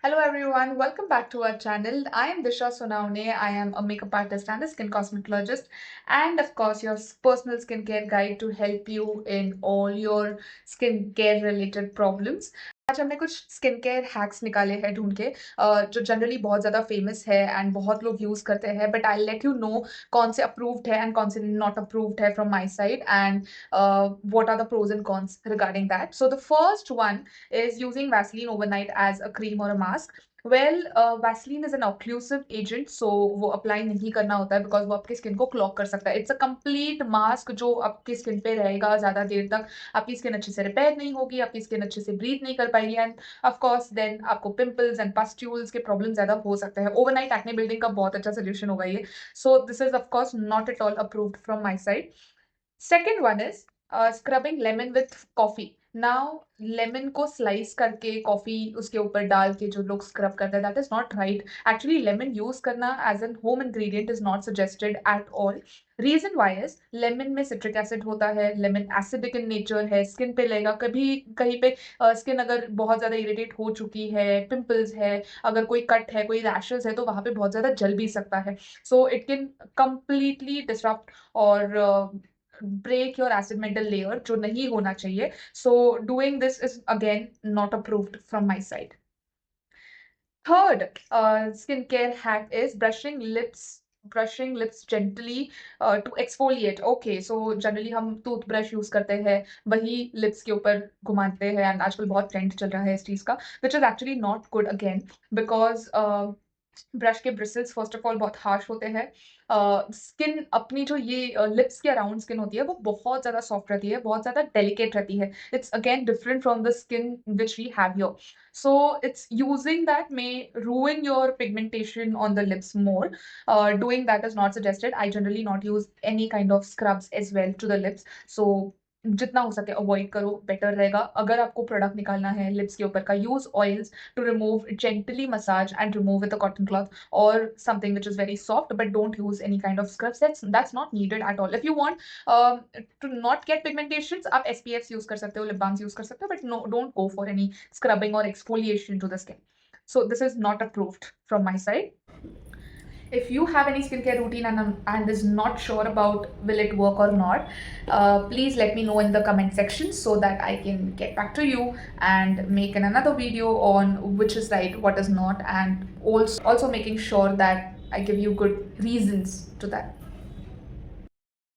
Hello everyone, welcome back to our channel. I am Disha Sonaune. I am a makeup artist and a skin cosmetologist, and of course, your personal skincare guide to help you in all your skincare related problems. आज हमने कुछ skin care hacks निकाले हैं ढूंढ के जो generally बहुत ज़्यादा फेमस है एंड बहुत लोग यूज़ करते हैं but I let you know कौन से अप्रूव्ड है एंड कौन से नॉट अप्रूव्ड है from my side and what are the pros and cons regarding that. So the first one is using Vaseline overnight as a cream or a mask. Well, Vaseline is an occlusive agent, so वो apply नहीं करना होता है because वो आपकी skin को clog कर सकता है. इट्स अ कंप्लीट मास्क जो आपकी स्किन पे रहेगा ज़्यादा देर तक. आपकी स्किन अच्छे से रिपेयर नहीं होगी, आपकी स्किन अच्छे से ब्रीथ नहीं कर पाएगी एंड ऑफ कोर्स देन आपको पिंपल्स एंड पस्ट्यूल्स के प्रॉब्लम ज़्यादा हो सकते हैं. ओवरनाइट एक्ने बिल्डिंग का बहुत अच्छा सोल्यूशन होगा ये. So this is of course not at all approved from my side. Second one is scrubbing lemon with coffee. Now lemon को स्लाइस करके कॉफी उसके ऊपर डाल के जो लोग स्क्रब करते हैं that is not right. Actually lemon use करना as an home ingredient is not suggested at all. Reason why is lemon में सिट्रिक एसिड होता है, लेमन एसिडिक इन नेचर है, स्किन पे लगेगा. कभी कहीं पे स्किन अगर बहुत ज्यादा इरिटेट हो चुकी है, पिंपल्स है, अगर कोई कट है, कोई रैशेस है तो वहां पे बहुत ज्यादा जल भी सकता है. So it can completely disrupt और break your acid mental layer जो नहीं होना चाहिए. So doing this is again not approved from my side. Third skincare hack is brushing lips gently to exfoliate. Okay, so generally हम toothbrush use करते हैं, वही lips के ऊपर घुमाते हैं एंड आजकल बहुत ट्रेंड चल रहा है इस चीज का, which is actually not good again because brush के ब्रिसल्स फर्स्ट ऑफ ऑल बहुत हार्श होते हैं. स्किन अपनी जो ये लिप्स के अराउंड स्किन होती है वो बहुत ज़्यादा सॉफ्ट रहती है, बहुत ज़्यादा डेलिकेट रहती है. It's again different from the skin which we have your. So it's using that may ruin your pigmentation on the lips more. Doing that is not suggested. I generally not use any kind of scrubs as well to the lips. So जितना हो सके avoid करो, better रहेगा. अगर आपको product निकालना है lips के ऊपर का, use oils to remove, gently massage and remove with a cotton cloth or something which is very soft, but don't use any kind of scrubs. That's not needed at all. If you want to not get pigmentations, आप SPFs use कर सकते हो, lip balms use कर सकते हो, but no, don't go for any scrubbing or exfoliation to the skin. So this is not approved from my side. If you have any skincare routine and is not sure about will it work or not, please let me know in the comment section so that I can get back to you and make another video on which is right, what is not, and also making sure that I give you good reasons to that.